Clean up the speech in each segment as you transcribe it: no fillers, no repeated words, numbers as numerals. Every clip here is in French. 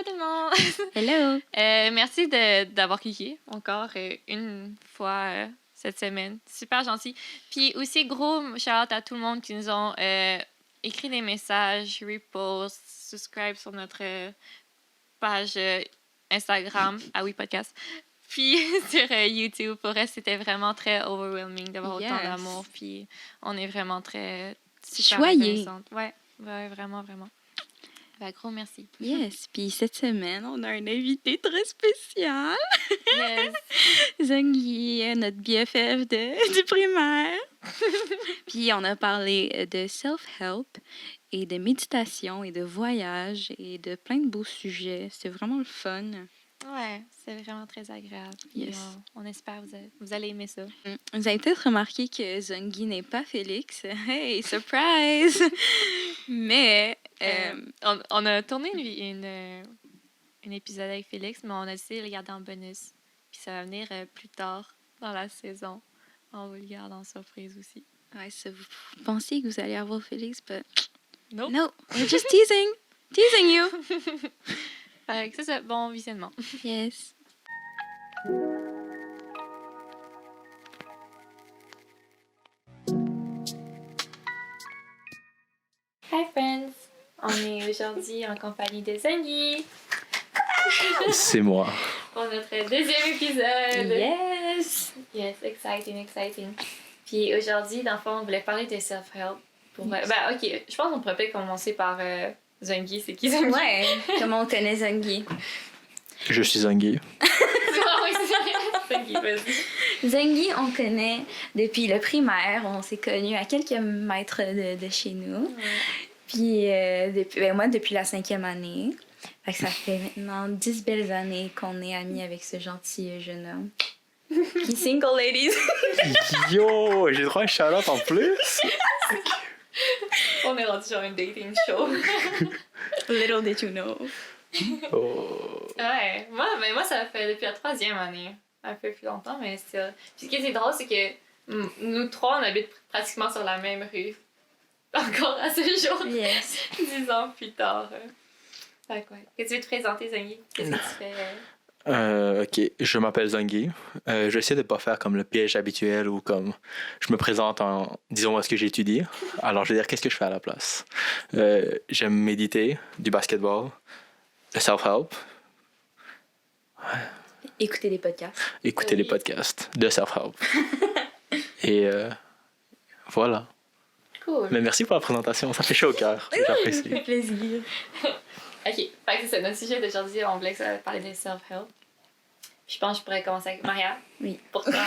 tout le monde! Hello! Merci d'avoir cliqué encore une fois cette semaine. Super gentil. Puis aussi, gros shout-out à tout le monde qui nous ont écrit des messages, repost, subscribe sur notre page Instagram, Ah oui Podcast. Puis sur YouTube, pour elle, c'était vraiment très overwhelming d'avoir autant d'amour. Puis on est vraiment très super reconnaissante. Ouais, vraiment, vraiment. Ben, gros merci. Yes, puis cette semaine, on a un invité très spécial. Yes. Zhongyi, notre BFF du primaire. Puis on a parlé de self-help et de méditation et de voyage et de plein de beaux sujets. C'était vraiment le fun. Ouais, c'est vraiment très agréable. Yes. On espère que vous allez aimer ça. Vous avez peut-être remarqué que Zhongyi n'est pas Félix. Hey, surprise! Mais... on a tourné un épisode avec Félix, mais on a décidé de le garder en bonus. Puis ça va venir plus tard dans la saison. On va le garder en surprise aussi. Ouais, ça, vous pensiez que vous alliez avoir Félix, but... Nope. No, we're just teasing. Teasing you. Ça, c'est bon visionnement. Yes. Hi friends! On est aujourd'hui en compagnie de Zhongyi. C'est moi. Pour notre deuxième épisode. Yes! Yes, exciting. Puis aujourd'hui, dans le fond, on voulait parler de self-help. OK, je pense qu'on pourrait peut-être commencer par Zhongyi. C'est qui Zhongyi? Ouais, comment on connaît Zhongyi? Je suis Zhongyi. Zhongyi, vas-y. Zhongyi, on connaît depuis le primaire. On s'est connus à quelques mètres de chez nous. Ouais. Puis, moi, depuis la 5e année. Fait que ça fait maintenant 10 belles années qu'on est amis avec ce gentil jeune homme. Puis single ladies. Yo, j'ai droit à un shout-out en plus. On est rendu sur un dating show. Little did you know. Oh. Ouais, moi, ça fait depuis la 3e année. Un peu plus longtemps, mais c'est... Puis ce qui est drôle, c'est que nous trois, on habite pratiquement sur la même rue. Encore à ce jour. Yes. 10 ans plus tard. Fait que ouais. Est-ce que tu veux te présenter, Zhongyi? Qu'est-ce que tu fais? Ok, je m'appelle Zhongyi. J'essaie de ne pas faire comme le piège habituel ou comme je me présente en disons ce que j'étudie. Alors, je vais dire qu'est-ce que je fais à la place. J'aime méditer, du basketball, le self-help. Ouais. Écouter des podcasts. Écouter les podcasts de self-help. Et voilà. Cool. Mais merci pour la présentation, ça fait chaud au cœur. Ça J'apprécie. fait plaisir. OK, fait que c'est ça. Notre sujet d'aujourd'hui, on voulait parler de self-help. Puis je pense que je pourrais commencer avec Maria. Oui. Pour toi.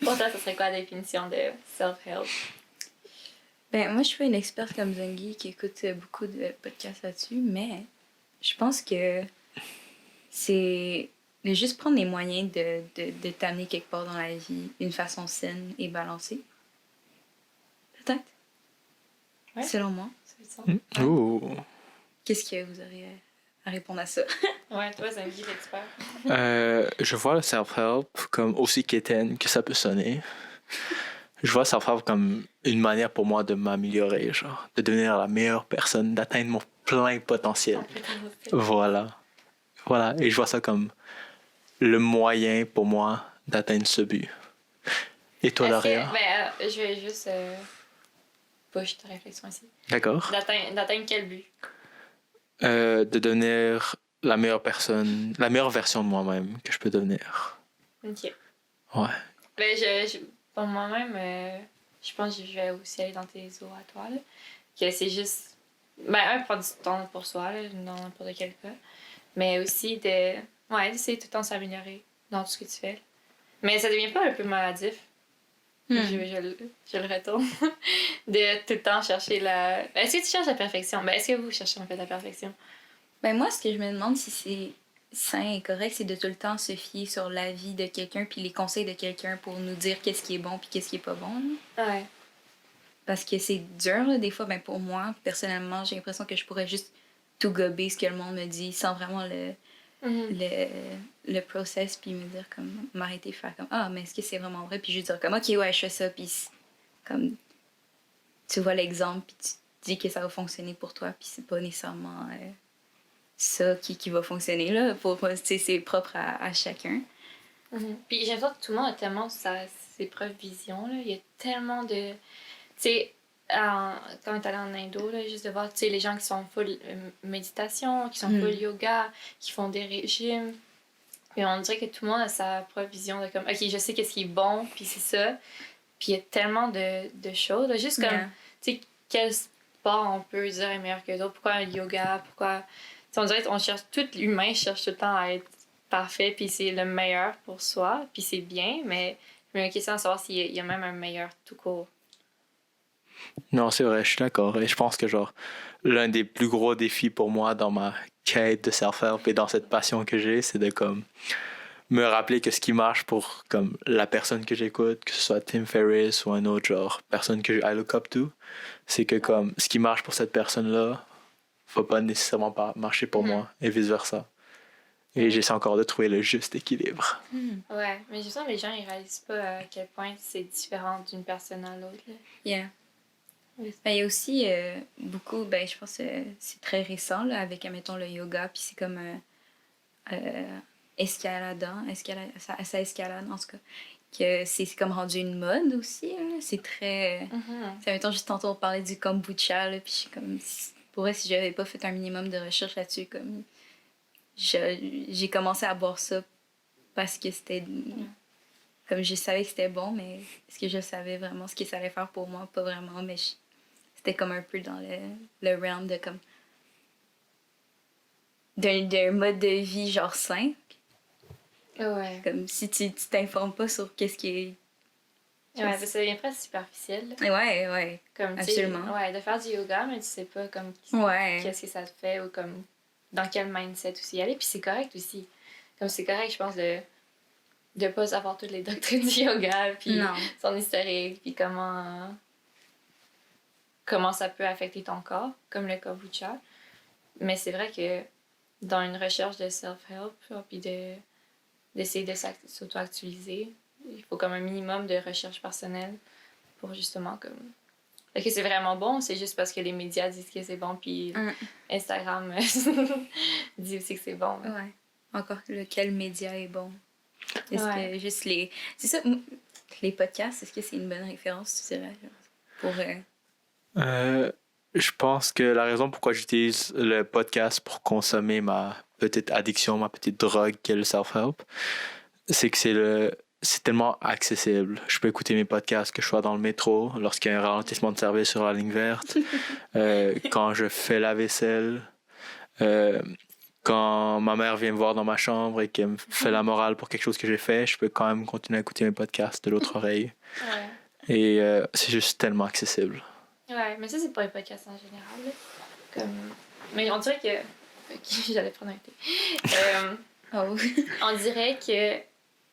Pour toi, ça serait quoi la définition de self-help? Ben, moi, je suis pas une experte comme Zhongyi qui écoute beaucoup de podcasts là-dessus, mais je pense que c'est de juste prendre les moyens de t'amener quelque part dans la vie d'une façon saine et balancée. Peut-être. Ouais. Selon moi. C'est ça. Ouh. Qu'est-ce que vous auriez à répondre à ça? Ouais, toi, Zhongyi, l'expert. Je vois le self-help comme aussi quétaine que ça peut sonner. Je vois le self-help comme une manière pour moi de m'améliorer, genre, de devenir la meilleure personne, d'atteindre mon plein potentiel. Voilà. Et je vois ça comme le moyen pour moi d'atteindre ce but. Et toi, Daria? Je vais juste push ta réflexion ici. D'accord. D'atteindre quel but? De devenir la meilleure personne, la meilleure version de moi-même que je peux devenir. OK. Ouais. Ben, pour moi-même, je pense que je vais aussi aller dans tes eaux à toi. Là. Que c'est juste... prendre du temps pour soi, là, dans n'importe quel cas. Mais aussi d'essayer tout le temps de s'améliorer dans tout ce que tu fais. Mais ça devient pas un peu maladif. Je le retourne. De tout le temps chercher la... Est-ce que tu cherches la perfection? Est-ce que vous cherchez en fait la perfection? Ben, moi, ce que je me demande si c'est sain et correct, c'est de tout le temps se fier sur l'avis de quelqu'un puis les conseils de quelqu'un pour nous dire qu'est-ce qui est bon puis qu'est-ce qui est pas bon. Là. Ouais. Parce que c'est dur, là, des fois. Ben, pour moi, personnellement, j'ai l'impression que je pourrais juste tout gober ce que le monde me dit sans vraiment le process puis me dire comme m'arrêter faire comme mais est-ce que c'est vraiment vrai puis juste dire comme ok ouais je fais ça puis comme tu vois l'exemple puis tu dis que ça va fonctionner pour toi puis c'est pas nécessairement ça qui va fonctionner, là. C'est propre à chacun. Puis j'ai l'impression que tout le monde a tellement ses propres visions, là. Il y a tellement de... Tu sais, quand on est allé en Indo, là, juste de voir, tu sais, les gens qui sont full méditation, qui sont full yoga, qui font des régimes. Puis on dirait que tout le monde a sa propre vision de comme, OK, je sais qu'est-ce qui est bon, puis c'est ça. Puis il y a tellement de choses, là. Juste comme, tu sais, quel sport on peut dire est meilleur que d'autres, pourquoi le yoga, pourquoi... T'sais, on dirait qu'on cherche, tout l'humain cherche tout le temps à être parfait, puis c'est le meilleur pour soi, puis c'est bien, mais j'ai une question à savoir s'il y a même un meilleur tout court. Non, c'est vrai, je suis d'accord. Et je pense que genre l'un des plus gros défis pour moi dans ma quête de self-help et dans cette passion que j'ai, c'est de comme me rappeler que ce qui marche pour comme la personne que j'écoute, que ce soit Tim Ferriss ou un autre genre personne que I look up to, c'est que comme ce qui marche pour cette personne-là va pas nécessairement pas marcher pour moi et vice-versa. Et j'essaie encore de trouver le juste équilibre. Ouais, mais je sens que les gens ils réalisent pas à quel point c'est différent d'une personne à l'autre. Là. Yeah. Oui. Ben, il y a aussi beaucoup, ben, je pense que c'est très récent là, avec, admettons, le yoga, puis c'est comme ça escalade en tout cas, que c'est comme rendu une mode aussi. Là. C'est très... Ça, admettons, juste tantôt on parlait du kombucha, là, puis je suis comme... Pour vrai, si j'avais pas fait un minimum de recherche là-dessus, comme j'ai commencé à boire ça parce que c'était... Comme je savais que c'était bon, mais est-ce que je savais vraiment ce que ça allait faire pour moi? Pas vraiment, mais c'était comme un peu dans le realm de comme... d'un mode de vie genre sain. Ouais. Comme si tu t'informes pas sur qu'est-ce qui est... Ouais, ça devient presque superficiel. Ouais, comme, absolument. Ouais, de faire du yoga, mais tu sais pas comme qu'est-ce que ça te fait ou comme dans quel mindset aussi y aller. Puis c'est correct aussi. Comme c'est correct, je pense, de pas savoir toutes les doctrines du yoga, puis son historique, puis comment ça peut affecter ton corps, comme le kombucha. Mais c'est vrai que dans une recherche de self-help, puis d'essayer de s'auto-actualiser, il faut comme un minimum de recherche personnelle pour justement comme... Fait que c'est vraiment bon, c'est juste parce que les médias disent que c'est bon, puis Instagram dit aussi que c'est bon. Mais... Ouais. Encore, lequel média est bon? Est-ce que juste les... C'est ça, les podcasts, est-ce que c'est une bonne référence, tu dirais, pour... Je pense que la raison pourquoi j'utilise le podcast pour consommer ma petite addiction, ma petite drogue qu'est le self-help, c'est que c'est tellement accessible. Je peux écouter mes podcasts que je sois dans le métro, lorsqu'il y a un ralentissement de service sur la ligne verte, quand je fais la vaisselle, quand ma mère vient me voir dans ma chambre et qu'elle me fait la morale pour quelque chose que j'ai fait, je peux quand même continuer à écouter mes podcasts de l'autre oreille. Ouais. Et c'est juste tellement accessible. Ouais, mais ça, c'est pour les podcasts en général. Là. Comme... Mais on dirait que... J'allais prendre un thé. On dirait que...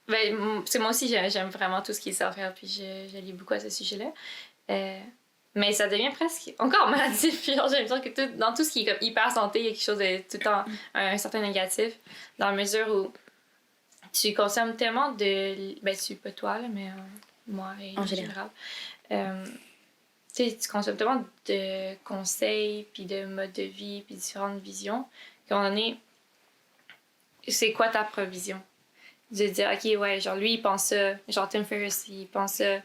Ben, parce que moi aussi, j'aime vraiment tout ce qui est self-help, puis je lis beaucoup à ce sujet-là. Mais ça devient presque encore maladif. Puis genre, j'ai l'impression que dans tout ce qui est comme hyper santé, il y a quelque chose de tout le temps un certain négatif, dans la mesure où tu consommes tellement de... Ben, pas toi, là, mais moi et en général. Tu consommes tellement de conseils, puis de modes de vie, puis différentes visions, qu'à un moment donné, c'est quoi ta provision? De dire, OK, ouais, genre lui, il pense ça, genre Tim Ferriss, il pense ça.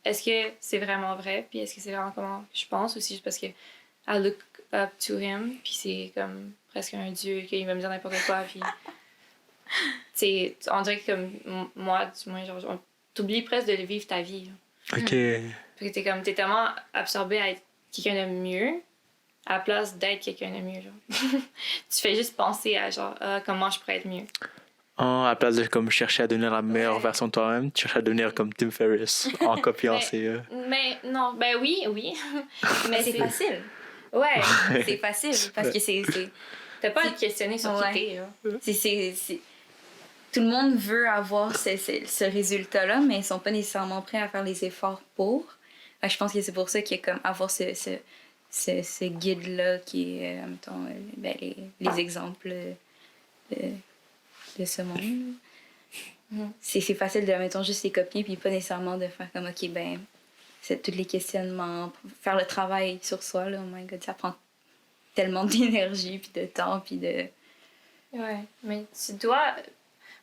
Est-ce que c'est vraiment vrai? Puis est-ce que c'est vraiment comment je pense? Ou c'est juste parce que I look up to him, puis c'est comme presque un dieu, qu'il va me dire n'importe quoi, puis... on dirait que comme moi, du moins, genre, t'oublies presque de vivre ta vie. OK. Parce que t'es tellement absorbé à être quelqu'un de mieux à la place d'être quelqu'un de mieux, genre. Tu fais juste penser à genre comment je pourrais être mieux. À la place de comme chercher à devenir la meilleure version de toi-même, tu cherches à devenir comme Tim Ferriss en copiant ses... Mais non, ben oui. Mais c'est facile. Ouais. C'est facile parce que c'est... T'as pas à te questionner sur qui t'es, là. C'est... Tout le monde veut avoir ce résultat-là, mais ils sont pas nécessairement prêts à faire les efforts pour. Je pense que c'est pour ça qu'il y a comme avoir ce guide-là qui est, mettons, ben, les exemples de ce monde. C'est facile de, mettons, juste les copier, puis pas nécessairement de faire comme, OK, ben, c'est tous les questionnements, faire le travail sur soi, là, oh my God, ça prend tellement d'énergie, puis de temps, puis de... Ouais, mais tu dois...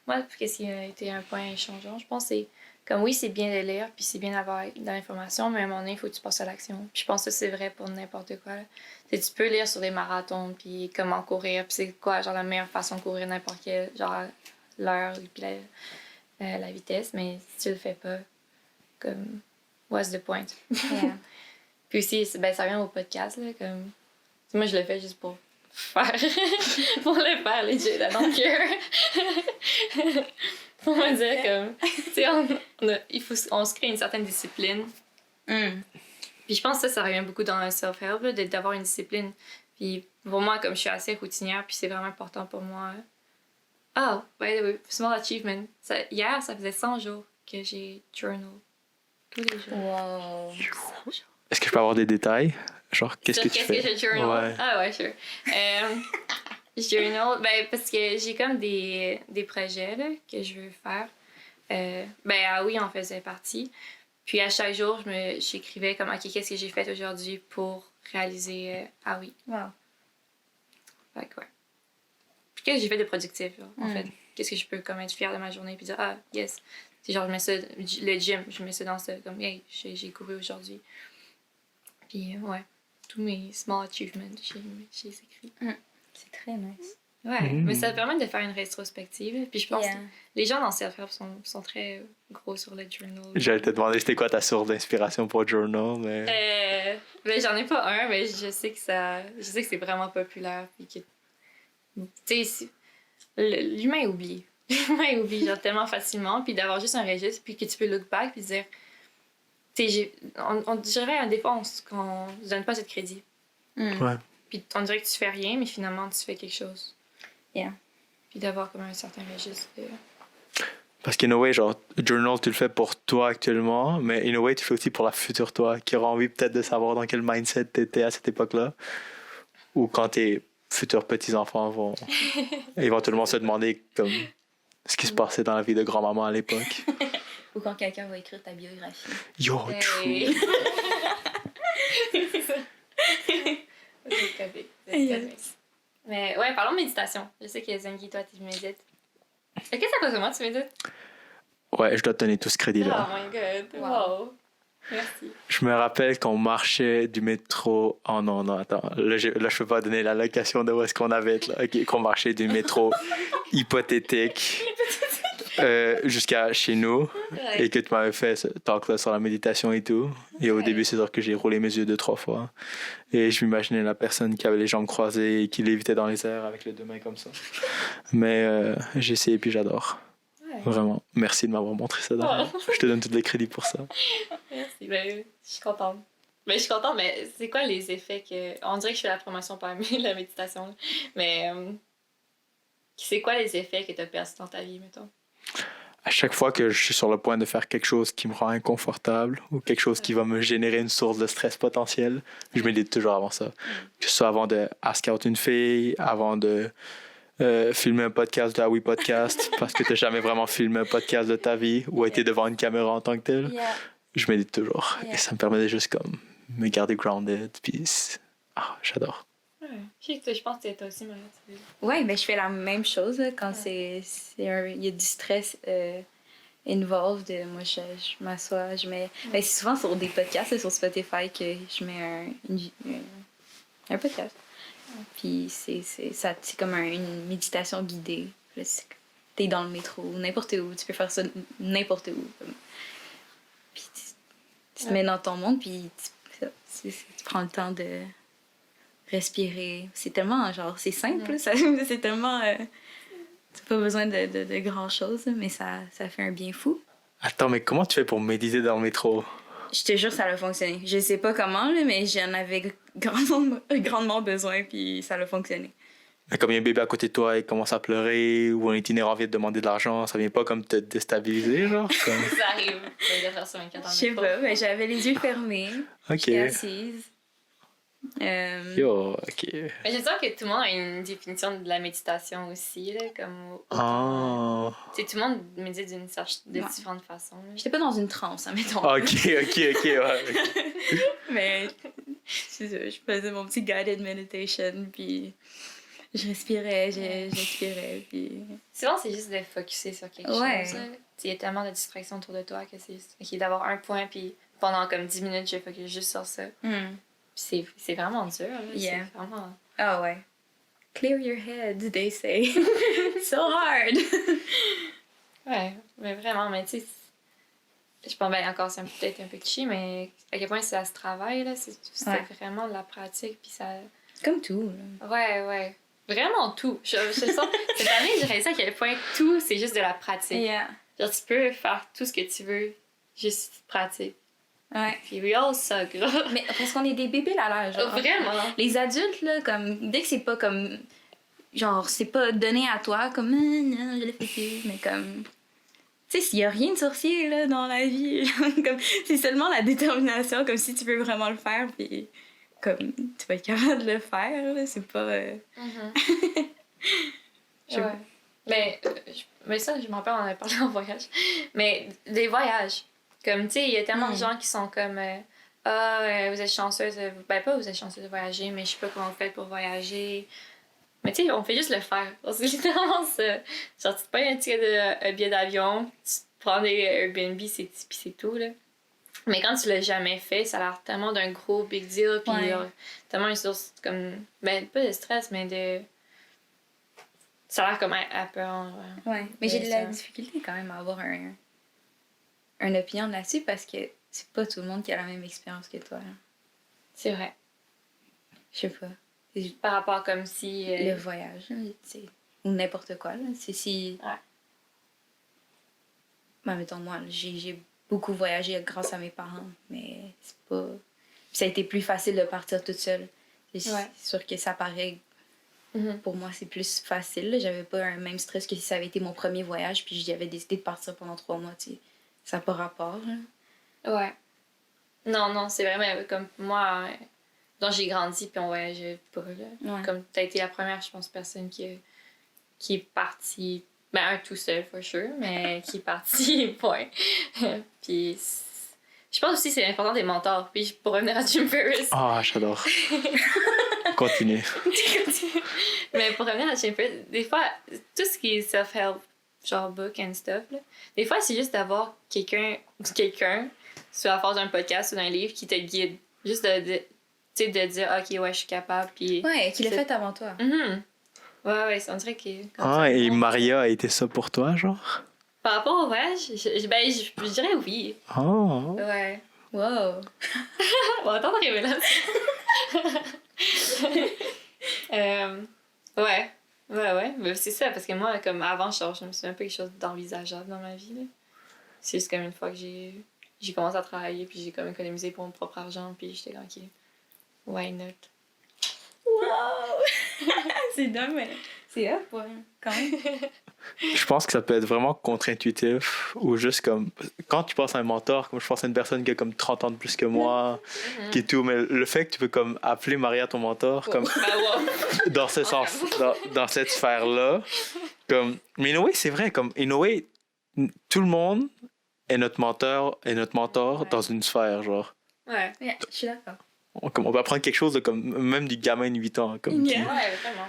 Moi, qu'est-ce qui a été un point changeant, je pense, c'est comme oui, c'est bien de lire, puis c'est bien d'avoir de l'information, mais à un moment donné, il faut que tu passes à l'action. Puis je pense que c'est vrai pour n'importe quoi. Là. Tu peux lire sur des marathons, puis comment courir, puis c'est quoi, genre, la meilleure façon de courir n'importe quelle, genre, l'heure, puis la vitesse, mais si tu le fais pas, comme, what's the point? Yeah. Puis aussi, ben, ça vient au podcast, là, comme... Moi, je le fais juste pour faire... pour le faire, legit, I don't care. Pour me dire, comme... Tu sais, on se crée une certaine discipline. Puis je pense que ça revient beaucoup dans le self-help, là, d'avoir une discipline. Puis pour moi, comme je suis assez routinière, puis c'est vraiment important pour moi... Oh, by the way, small achievement. Hier, ça faisait 100 jours que j'ai journal. Tous les jours. Wow. Est-ce que je peux avoir des détails? Genre, qu'est-ce que tu fais? Qu'est-ce que je journal? Ouais. Ah ouais, sure. Journal, ben, parce que j'ai comme des projets là, que je veux faire. Ben, ah oui, en faisait partie. Puis à chaque jour, j'écrivais comme, OK, qu'est-ce que j'ai fait aujourd'hui pour réaliser ah oui. Wow. Fait que ouais. Puis qu'est-ce que j'ai fait de productif, là, en fait. Qu'est-ce que je peux comme être fière de ma journée puis dire, ah, yes. C'est genre, je mets ça, le gym, je mets ça dans ça, comme, hey, j'ai couru aujourd'hui. Puis ouais, tous mes small achievements, j'ai les écrits. C'est très nice. Ouais, mais ça permet de faire une rétrospective. Puis je pense que les gens dans self-help sont très gros sur le journal. J'allais te demander c'était quoi ta source d'inspiration pour journal, mais... Ben, j'en ai pas un, mais je sais que c'est vraiment populaire. Puis que, tu sais, l'humain oublie. L'humain oublie genre tellement facilement. Puis d'avoir juste un registre, puis que tu peux look back, puis dire... Tu sais, on dirait des fois, on se donne pas assez de crédit. Ouais. Puis on dirait que tu fais rien, mais finalement, tu fais quelque chose. Yeah. Puis d'avoir comme un certain registre. Parce qu'in a way, genre, journal, tu le fais pour toi actuellement, mais in a way, tu le fais aussi pour la future toi, qui aura envie peut-être de savoir dans quel mindset t'étais à cette époque-là. Ou quand tes futurs petits-enfants vont éventuellement se demander comme ce qui se passait dans la vie de grand-maman à l'époque. Ou quand quelqu'un va écrire ta biographie. Yo, true! Mais ouais, parlons de méditation. Je sais que Zengi, toi, tu médites. Qu'est-ce que ça cause de moi, tu médites? Ouais, je dois te donner tout ce Oh crédit-là. my god, Wow. wow. Merci. Je me rappelle qu'on marchait du métro... Oh non, attends. Là, je peux pas donner la location de où est-ce qu'on avait. Là. Okay, qu'on marchait du métro hypothétique jusqu'à chez nous. Ouais. Et que tu m'avais fait ce talk-là sur la méditation et tout. Et au début, c'est sûr que j'ai roulé mes yeux 2-3 fois. Et je m'imaginais la personne qui avait les jambes croisées et qui lévitait dans les airs avec les deux mains comme ça. Mais j'ai essayé puis j'adore. Ouais. Vraiment. Merci de m'avoir montré ça. Je te donne tous les crédits pour ça. Merci. Ben, je suis contente. Ben, je suis contente, mais c'est quoi les effets que... On dirait que je fais la promotion parmi la méditation. Mais c'est quoi les effets que tu as perçus dans ta vie, mettons? À chaque fois que je suis sur le point de faire quelque chose qui me rend inconfortable ou quelque chose qui va me générer une source de stress potentiel, je médite toujours avant ça. Que ce soit avant de ask out une fille, avant de filmer un podcast de Aoi Podcast, parce que tu n'as jamais vraiment filmé un podcast de ta vie ou été devant une caméra en tant que tel. Yeah. Je médite toujours. Yeah. Et ça me permet de juste comme me garder grounded. Puis j'adore. Ouais. Je pense que toi aussi, Marie. Ouais, ben je fais la même chose là, quand il y a du stress involved. Moi, je m'assois, je mets... Ben, c'est souvent sur des podcasts, sur Spotify, que je mets un podcast. Puis c'est comme une méditation guidée. T'es dans le métro, n'importe où, tu peux faire ça n'importe où. Puis tu te mets dans ton monde, puis tu prends le temps de respirer. C'est tellement, genre, c'est simple, c'est tellement... t'as pas besoin de grand-chose, mais ça fait un bien fou. Attends, mais comment tu fais pour méditer dans le métro? Je te jure, ça a fonctionné. Je sais pas comment, là, mais j'en avais grandement besoin, puis ça a fonctionné. Comme il y a un bébé à côté de toi et il commence à pleurer, ou un itinérant vient te demander de l'argent, ça vient pas comme te déstabiliser, genre? Comme... Ça arrive de faire ça 24 ans. Je sais pas, mais j'avais les yeux fermés. Ok. J'étais assise. Yo, ok. Mais j'ai sûr que tout le monde a une définition de la méditation aussi, là, comme... Ah. Tu sais, tout le monde médite de différentes façons. Là. J'étais pas dans une transe, admettons. Ok, ouais. Mais c'est ça, je faisais mon petit guided meditation, puis j'expirais, puis... Souvent, c'est juste de focusser sur quelque chose. Ouais. Il y a tellement de distractions autour de toi que c'est juste d'avoir un point, puis pendant comme 10 minutes, je focus juste sur ça. Puis c'est vraiment dur. Là. Yeah. C'est vraiment... Ah ouais. Clear your head, they say. So hard! Ouais, mais vraiment, mais tu sais, je pense, ben encore, c'est peut-être un peu cliché, mais à quel point ça se travaille, là, c'est vraiment de la pratique, puis ça... Comme tout, là. Ouais. Vraiment tout. Je sens, cette année, j'ai réalisé à quel point tout, c'est juste de la pratique. Yeah. Genre, tu peux faire tout ce que tu veux, juste pratique. Ouais. Puis we all suck, là. Mais parce qu'on est des bébés là, genre. Vraiment. Les adultes, là, comme, dès que c'est pas comme... Genre, c'est pas donné à toi, comme, non, je l'ai fait, mais comme... Tu sais, s'il y a rien de sorcier, là, dans la vie, comme, c'est seulement la détermination, comme si tu veux vraiment le faire, puis comme, tu vas être capable de le faire, là, c'est pas... Je- Ouais. Mais ça, je m'en rappelle, on en avait parlé en voyage. Mais des voyages. Comme, tu sais, il y a tellement de gens qui sont comme... vous êtes chanceuse... Ben, pas vous êtes chanceuse de voyager, mais je sais pas comment vous faites pour voyager. Mais tu sais, on fait juste le faire. C'est littéralement ça. Genre, tu te payes un billet d'avion, tu prends des Airbnb, puis c'est tout, là. Mais quand tu l'as jamais fait, ça a l'air tellement d'un gros big deal, puis tellement une source comme... Ben, pas de stress, mais de... Ça a l'air comme appeurant. Ouais, mais j'ai de la difficulté quand même à avoir une opinion là-dessus, parce que c'est pas tout le monde qui a la même expérience que toi, là. C'est vrai. Je sais pas. Par rapport comme si... Le voyage, là, tu sais, ou n'importe quoi, là. C'est si... Ouais. Ben, mettons, moi, j'ai beaucoup voyagé grâce à mes parents, mais c'est pas... Puis ça a été plus facile de partir toute seule. C'est sûr que ça paraît... Pour moi, c'est plus facile, là. J'avais pas un même stress que si ça avait été mon premier voyage, puis j'avais décidé de partir pendant 3 mois, tu sais. Ça n'a pas rapport, là. Ouais. Non, c'est vrai, mais comme moi... dont j'ai grandi, puis on voyageait pas, là. Ouais. Comme t'as été la première, je pense, personne qui est partie... Ben, un tout seul, for sure, mais qui est partie, point. Puis... Je pense aussi que c'est important des mentors. Puis pour revenir à Jim Ferriss... Ah, j'adore. Continue. Mais pour revenir à Jim Ferriss, des fois, tout ce qui est self-help, genre book and stuff, là, des fois, c'est juste d'avoir quelqu'un, sur la force d'un podcast ou d'un livre, qui te guide. Juste de dire, OK, ouais, je suis capable. Puis Ouais, qu'il l'a fait avant toi. Ouais, on dirait que... Et Maria a été ça pour toi, genre? Par rapport au voyage, je dirais oui. Oh. Ouais. Wow. On va attendre la révélation. Ouais. Mais c'est ça, parce que moi, comme avant, je me suis un peu quelque chose d'envisageable dans ma vie. Là. C'est juste comme une fois que j'ai commencé à travailler, puis j'ai comme économisé pour mon propre argent, puis j'étais comme, OK, why not? Wow! C'est dingue, mais c'est up, ouais, quand même. Je pense que ça peut être vraiment contre-intuitif ou juste comme quand tu penses à un mentor, comme je pense à une personne qui a comme 30 ans de plus que moi, qui est tout, mais le fait que tu peux comme appeler Maria ton mentor, comme dans ce sens, dans cette sphère-là, comme, mais in a way, c'est vrai, comme in a way, tout le monde est notre mentor dans une sphère, genre. Ouais. Yeah, je suis d'accord. On peut apprendre quelque chose de comme même du gamin de 8 ans, comme Ouais, vraiment.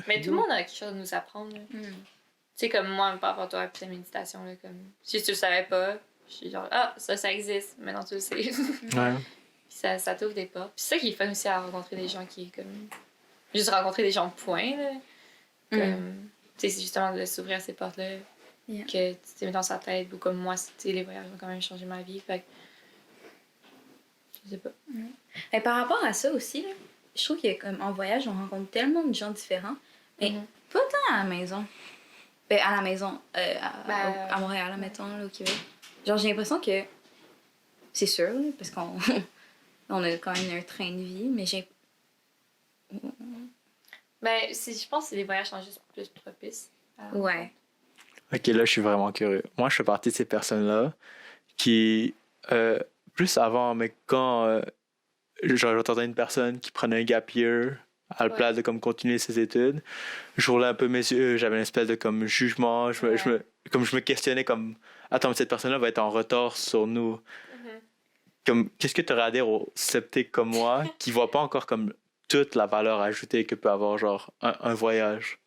Mais tout le monde a quelque chose à nous apprendre. Tu sais, comme moi, par rapport à toi, puis la méditation, là, comme... Si tu le savais pas, je suis genre, ça existe, maintenant tu le sais. Ouais. Puis ça t'ouvre des portes. Puis c'est ça qui est fun aussi à rencontrer des gens qui, comme... Juste rencontrer des gens, point, là. Comme... Tu sais, c'est justement de s'ouvrir ces portes-là. Yeah. Que tu te mets dans sa tête, ou comme moi, tu sais, les voyages ont quand même changé ma vie, fait que... Je sais pas. Et par rapport à ça aussi, là, je trouve qu'en voyage, on rencontre tellement de gens différents, mais pas tant à la maison. Ben, à la maison, à Montréal, mettons, là, au Québec. Genre, j'ai l'impression que, c'est sûr, là, parce qu'on on a quand même un train de vie, mais Ben, je pense que les voyages sont juste plus propices. Ouais. Ok, là, je suis vraiment curieux. Moi, je fais partie de ces personnes-là qui, plus avant, mais quand j'entendais une personne qui prenait un gap year à la place de comme continuer ses études, je roulais un peu mes yeux, j'avais une espèce de comme jugement, je me questionnais comme, attends, mais cette personne-là va être en retard sur nous. Comme, qu'est-ce que tu aurais à dire aux sceptiques comme moi qui ne voient pas encore comme toute la valeur ajoutée que peut avoir genre un voyage.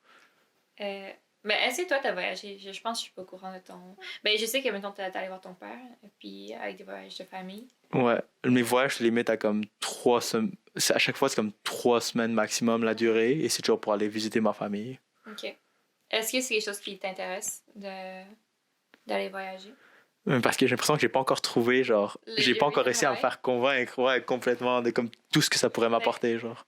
Ben, est-ce que toi, t'as voyagé? Je pense que je suis pas au courant de ton... Ben, je sais que, mettons, t'es allé voir ton père, puis avec des voyages de famille. Ouais, mes voyages se limitent à comme 3 semaines. À chaque fois, c'est comme 3 semaines maximum la durée, et c'est toujours pour aller visiter ma famille. OK. Est-ce que c'est quelque chose qui t'intéresse d'aller voyager? Parce que j'ai l'impression que j'ai pas encore trouvé, genre, j'ai pas encore réussi à me ouais. faire convaincre, ouais, complètement de comme tout ce que ça pourrait m'apporter, genre.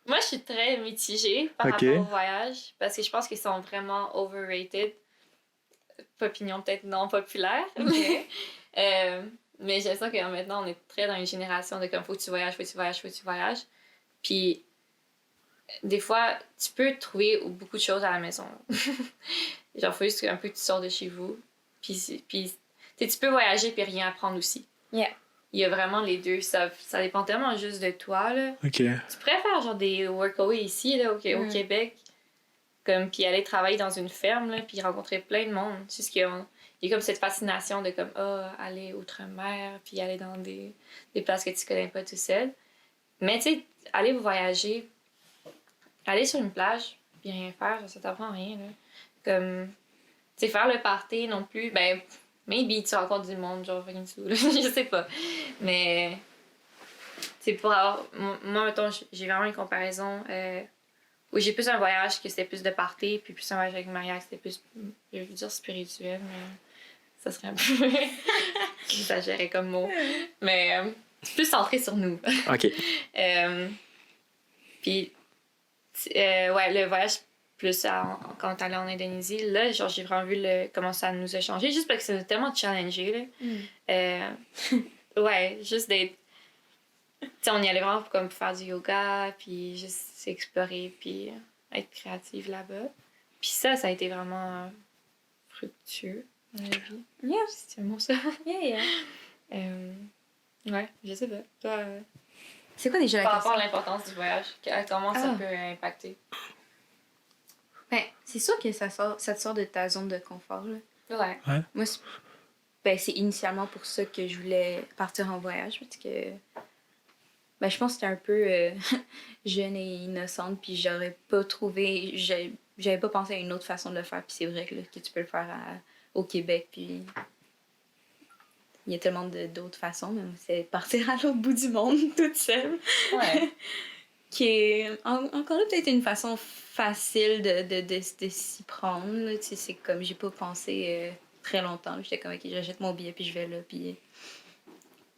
Moi, je suis très mitigée par Ok. rapport au voyage, parce que je pense qu'ils sont vraiment overrated. Opinion peut-être non populaire, mais j'ai l'impression que maintenant, on est très dans une génération de comme, faut que tu voyages, faut que tu voyages, faut que tu voyages. Puis, des fois, tu peux trouver beaucoup de choses à la maison. Genre, faut juste un peu que tu sors de chez vous. Puis tu peux voyager puis rien apprendre aussi. Yeah. Il y a vraiment les deux. Ça dépend tellement juste de toi, là. Ok. Tu pourrais faire genre des workaways ici, là, au Québec. Comme, puis aller travailler dans une ferme, là, puis rencontrer plein de monde. C'est ce qu'il y a comme cette fascination de comme, aller outre-mer, puis aller dans des places que tu connais pas tout seul. Mais tu sais, aller voyager, aller sur une plage, puis rien faire, ça t'apprend rien, là. Comme, tu sais, faire le party non plus, ben, maybe tu rencontres du monde, genre, fucking sous, là, je sais pas. Mais, tu sais, pour avoir, moi, mettons, j'ai vraiment une comparaison, où j'ai plus un voyage que c'était plus de party, puis plus un voyage avec Maria, c'était plus, je veux dire spirituel, mais ça serait un peu exagéré comme mot. Mais, c'est plus centré sur nous. Ok. Puis, ouais, le voyage plus quand t'allais en Indonésie, là, genre, j'ai vraiment vu comment ça nous a changé, juste parce que ça nous a tellement challengé, là. Ouais, juste d'être... Tu sais, on y allait vraiment pour comme faire du yoga, puis juste explorer, puis être créative là-bas. Puis ça a été vraiment fructueux dans la vie. Yeah. C'est un mot, ça. Yeah. Ouais, je sais pas. Toi, C'est quoi déjà la par question? rapport à l'importance du voyage, comment ça peut impacter? Ben, c'est sûr que ça te sort de ta zone de confort, là. Ouais. Moi, c'est initialement pour ça que je voulais partir en voyage, parce que ben, je pense que j'étais un peu jeune et innocente, puis j'aurais pas trouvé... J'avais pas pensé à une autre façon de le faire, puis c'est vrai que tu peux le faire au Québec, puis il y a tellement d'autres façons, mais c'est partir à l'autre bout du monde, toute seule. Ouais. Qui est encore là peut-être une façon facile de s'y prendre, là. Tu sais, c'est comme, j'ai pas pensé très longtemps. J'étais comme, ok, j'achète mon billet, puis je vais là, puis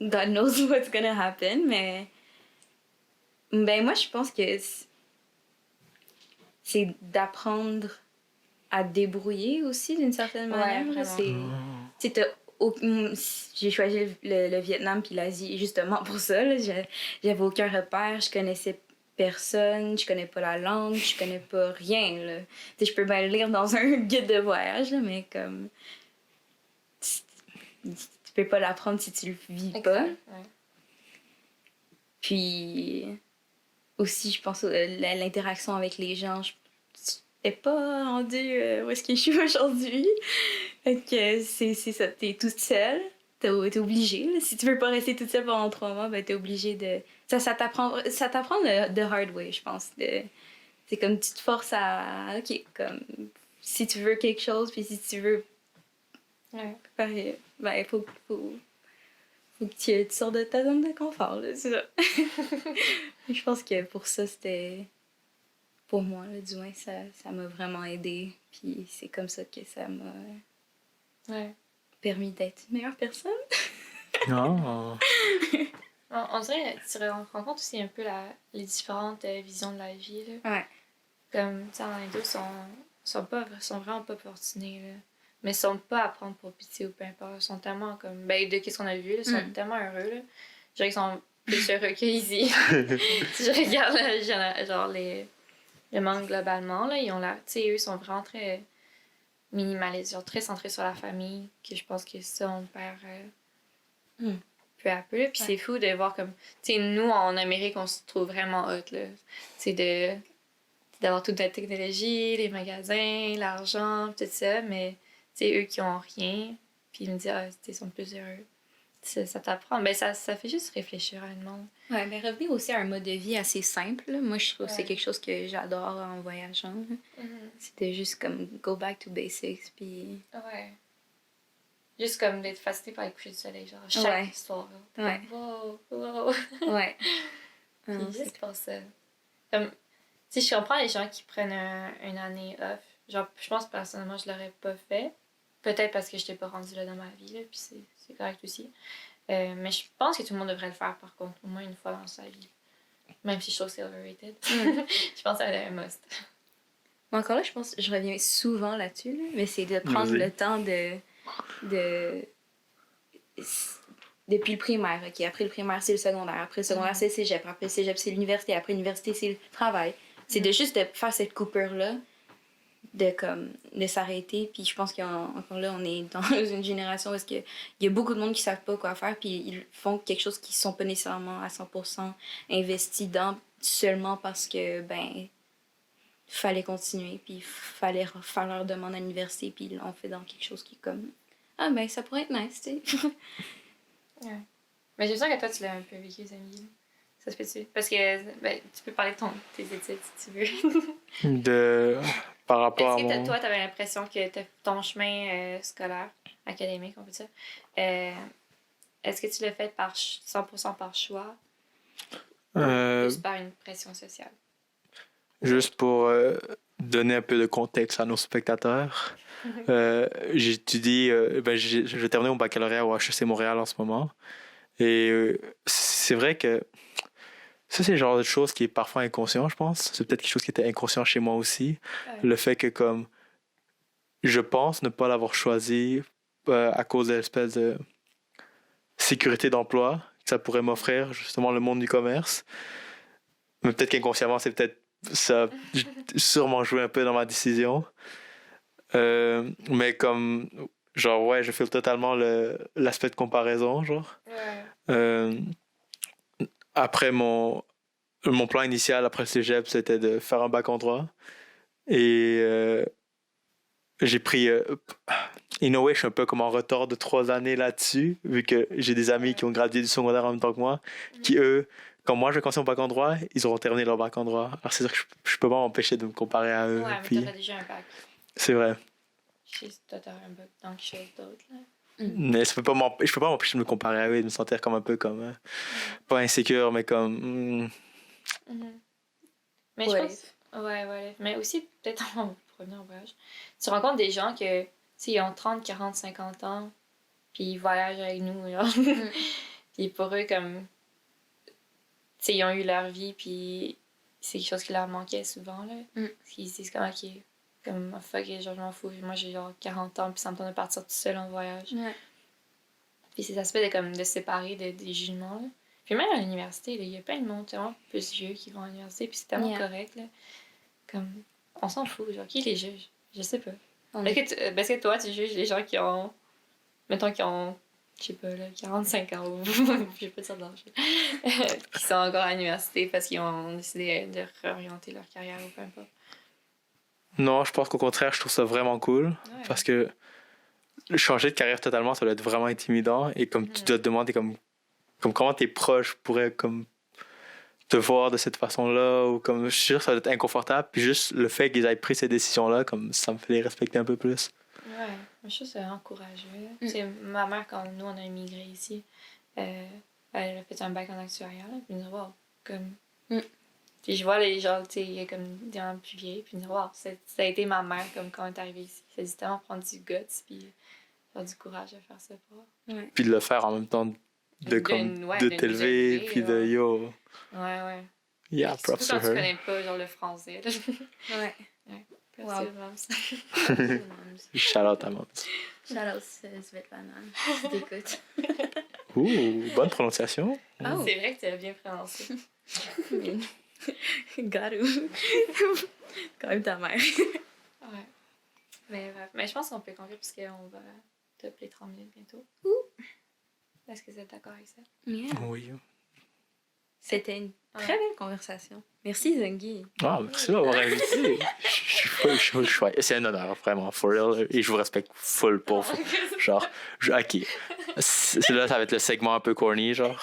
God knows what's gonna happen, mais... Ben, moi, je pense que c'est d'apprendre à te débrouiller aussi, d'une certaine manière. Ouais, Là. vraiment. C'est... J'ai choisi le Vietnam puis l'Asie justement pour ça. Là. J'avais aucun repère, je connaissais personne, je connais pas la langue, je connais pas rien. Là. Tu sais, je peux bien le lire dans un guide de voyage, là, mais comme... Tu peux pas l'apprendre si tu le vis pas. Ouais. Puis aussi, je pense l'interaction avec les gens. Je n'ai pas rendu où est-ce que je suis aujourd'hui. Fait que c'est ça, t'es toute seule. T'es obligée. Là. Si tu veux pas rester toute seule pendant 3 mois, ben t'es obligée de... Ça t'apprend de hard way, je pense. C'est comme tu te forces à... OK, comme... Si tu veux quelque chose, puis si tu veux... Ouais. Ben, faut que tu sors de ta zone de confort, là, c'est ça. Je pense que pour ça, c'était... Pour moi, là, du moins, ça m'a vraiment aidée. Puis c'est comme ça que ça m'a permis d'être une meilleure personne. Non. On dirait que tu rencontres aussi un peu les différentes visions de la vie. Là. Ouais. Comme, tu sais, en Indo, sont vraiment pas fortunés, là. Mais ils sont pas à prendre pour pitié ou peu importe. Ils sont tellement comme... Ben, de qu'est-ce qu'on a vu, là, ils sont tellement heureux, là. Je dirais qu'ils sont plus heureux qu'ici. Si je regarde, genre, le monde globalement, là, ils ont l'air... Tu sais, eux, sont vraiment très minimalistes, genre, très centrés sur la famille, que je pense que ça, on perd peu à peu, là. Puis c'est fou de voir comme... Tu sais, nous, en Amérique, on se trouve vraiment hot, là. Tu sais, d'avoir toute la technologie, les magasins, l'argent, tout ça, mais... Tu sais, eux qui ont rien, puis ils me disent, ils sont plus heureux. ça t'apprend. Ben, ça fait juste réfléchir à un monde. Ouais, mais revenir aussi à un mode de vie assez simple. Là. Moi, je trouve que c'est Ouais. quelque chose que j'adore en voyageant. Là. C'était juste comme go back to basics. Puis. Ouais. Juste comme d'être fasciné par les couchers du soleil, genre chaque Ouais. soir. Là. Ouais. Wow, wow. Ouais. Puis Non, juste pour ça. Comme, tu sais, je comprends les gens qui prennent une année off. Genre, je pense personnellement, je l'aurais pas fait. Peut-être parce que je n'étais pas rendue là dans ma vie, là, puis c'est correct aussi. Mais je pense que tout le monde devrait le faire, par contre, au moins une fois dans sa vie. Même si je trouve que c'est overrated. Je pense que c'est un must. Mais encore là, je pense que je reviens souvent là-dessus, là, mais c'est de prendre Vas-y. le temps depuis le primaire, ok? Après le primaire, c'est le secondaire. Après le secondaire, c'est le cégep. Après le cégep, c'est l'université. Après l'université, c'est le travail. C'est de juste de faire cette coupure-là, de s'arrêter. Puis je pense qu'encore là, on est dans une génération où il y a beaucoup de monde qui savent pas quoi faire, puis ils font quelque chose qui sont pas nécessairement à 100% investis dans, seulement parce que, ben, fallait continuer, puis fallait faire leur demande à l'université, puis ils l'ont fait dans quelque chose qui est comme... Ah, ben, ça pourrait être nice, tu sais. Ouais. Mais j'ai l'impression que toi, tu l'as un peu vécu, Zambi. Ça se fait-tu? Parce que ben, tu peux parler de tes études si tu veux. Par rapport Est-ce à que mon... toi, tu avais l'impression que ton chemin scolaire, académique, on peut dire, est-ce que tu l'as fait 100% par choix ou juste par une pression sociale? Juste pour donner un peu de contexte à nos spectateurs, j'étudie, je vais terminer mon baccalauréat au HEC Montréal en ce moment. Et c'est vrai que ça, c'est le genre de choses qui est parfois inconscient, je pense. C'est peut-être quelque chose qui était inconscient chez moi aussi. Ouais. Le fait que, comme, je pense ne pas l'avoir choisi à cause de l'espèce de sécurité d'emploi que ça pourrait m'offrir, justement, le monde du commerce. Mais peut-être qu'inconsciemment, c'est peut-être ça a sûrement joué un peu dans ma décision. Mais comme, genre, ouais, je fais totalement l'aspect de comparaison, genre. Ouais. Après mon plan initial après le cégep, c'était de faire un bac en droit. Et j'ai pris... in a way, je suis un peu comme en retard de 3 années là-dessus, vu que j'ai des amis qui ont gradué du secondaire en même temps que moi, qui, eux, quand moi je vais commencer mon bac en droit, ils auront terminé leur bac en droit. Alors c'est sûr que je peux pas m'empêcher de me comparer à eux. Ouais, mais Puis... toi, t'as déjà un bac. C'est vrai. Toi, t'as un bac dans quelque chose d'autre, là. Mais je peux pas m'empêcher de me comparer à eux et de me sentir comme un peu comme... pas insécure, mais comme... Mais je pense... Ouais. Mais aussi, peut-être en revenir en voyage, tu rencontres des gens que, tu sais, ils ont 30, 40, 50 ans, puis ils voyagent avec nous, genre. Puis pour eux, comme... Tu sais, ils ont eu leur vie, puis c'est quelque chose qui leur manquait souvent, là. Parce qu'ils se disent comme, OK, comme, oh, fuck it, genre, je m'en fous. Moi, j'ai genre 40 ans, puis ça me tente de partir tout seul en voyage. Ouais. Puis c'est cet aspect de se séparer des jugements, là. Puis même à l'université, il y a plein de monde tellement plus vieux qui vont à l'université, puis c'est tellement correct, là. Comme, on s'en fout, genre, qui les juge? Je sais pas. Parce que toi, tu juges les gens qui ont, mettons, qui ont, je sais pas, là, 45 ans, ou je vais pas dire d'âge, qui sont encore à l'université parce qu'ils ont décidé de réorienter leur carrière ou peu importe. Non, je pense qu'au contraire, je trouve ça vraiment cool. Ouais. Parce que changer de carrière totalement, ça doit être vraiment intimidant. Et comme tu dois te demander comme comment tes proches pourraient comme te voir de cette façon-là. Ou comme, je suis sûr que ça doit être inconfortable. Puis juste le fait qu'ils aient pris ces décisions-là, comme ça me fait les respecter un peu plus. Ouais, je trouve que c'est vraiment courageux. C'est ma mère, quand nous, on a immigré ici, elle a fait un bac en actuariat. Puis elle me dit, wow, comme... Puis je vois les gens, tu sais, il y a comme des gens plus vieilles, puis ils me disent, wow, ça a été ma mère, comme quand on est arrivé ici. C'est justement prendre du guts, puis faire du courage à faire ça pour. Ouais. Puis de le faire en même temps, de t'élever, puis de yo. Ouais. Yeah, props to her. Surtout quand tu her. connais pas, genre, le français. Ouais. Wow. Shout out à Moms. Shout out Svetlana, si t'écoutes. Bonne prononciation. Oh. C'est vrai que tu as bien prononcé. Garou. Quand même ta mère. Ouais. Mais je pense qu'on peut conclure parce qu'on va top les 30 minutes bientôt. Est-ce que vous êtes d'accord avec ça? Yeah. Oui. C'était une très belle conversation. Merci, Zengi. Merci de m'avoir invité. Je suis chouette. C'est un honneur, vraiment, for real. Et je vous respecte full pour. Genre, OK. là, ça va être le segment un peu corny, genre.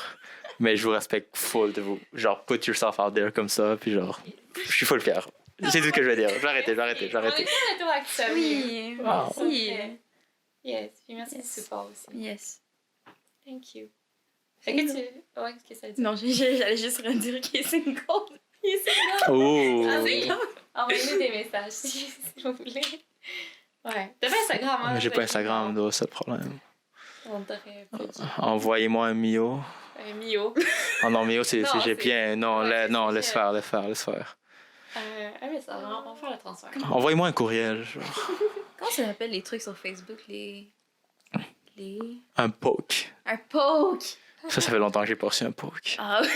Mais je vous respecte full de vous. Genre, put yourself out there comme ça, puis genre, je suis full fier. C'est tout ce que je vais dire. Je vais arrêter. On est bien d'accord avec ça. Oui, Wow. merci. Yes, puis merci Yes. du support aussi. Yes. Thank you. Fait que tu... Ouais, qu'est-ce que ça dit? Non, j'allais juste redire qu'il est single. Il est single. Oh! Ah oui? Envoyez-nous des messages si vous voulez. Ouais. T'as pas Instagram, hein? Mais j'ai pas Instagram, là, c'est le problème. On t'aurait pas dit. Envoyez-moi un Mio. Mio. Oh non, Mio, c'est Non, j'ai c'est- bien. Non, ouais, non, c'est- laisse faire. Mais ça, on va faire le transfert. Envoyez-moi un courriel, genre. Comment ça s'appelle les trucs sur Facebook, les... Un poke. Un poke! Ça fait longtemps que j'ai pas reçu un poke. Ah oui.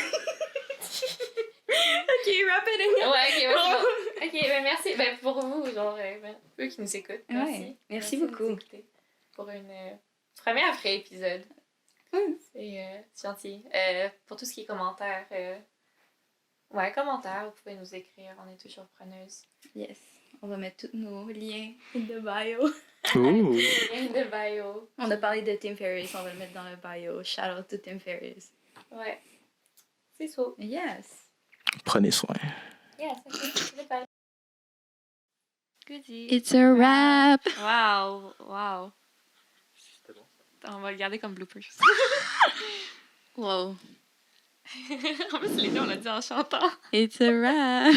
Ok, wrap it in. Ouais, ok, ouais, c'est bon. Ok, ben merci. Ben pour vous, genre, eux qui nous écoutent. Merci. Ouais, merci de beaucoup. nous écouter pour une première vrai épisode. Mm. C'est gentil. Pour tout ce qui est commentaires, commentaires, vous pouvez nous écrire. On est toujours preneuses. Yes. On va mettre tous nos liens in the bio. Ouh! Lien de bio. On a parlé de Tim Ferriss, on va le mettre dans le bio. Shout out to Tim Ferriss. Ouais. C'est ça. Yes. Prenez soin. Yes, ok. Goodbye. Goodie. It's a wrap. Wow, wow. On va le garder comme bloopers. Wow. En plus, les deux, on l'a dit en chantant. It's a wrap.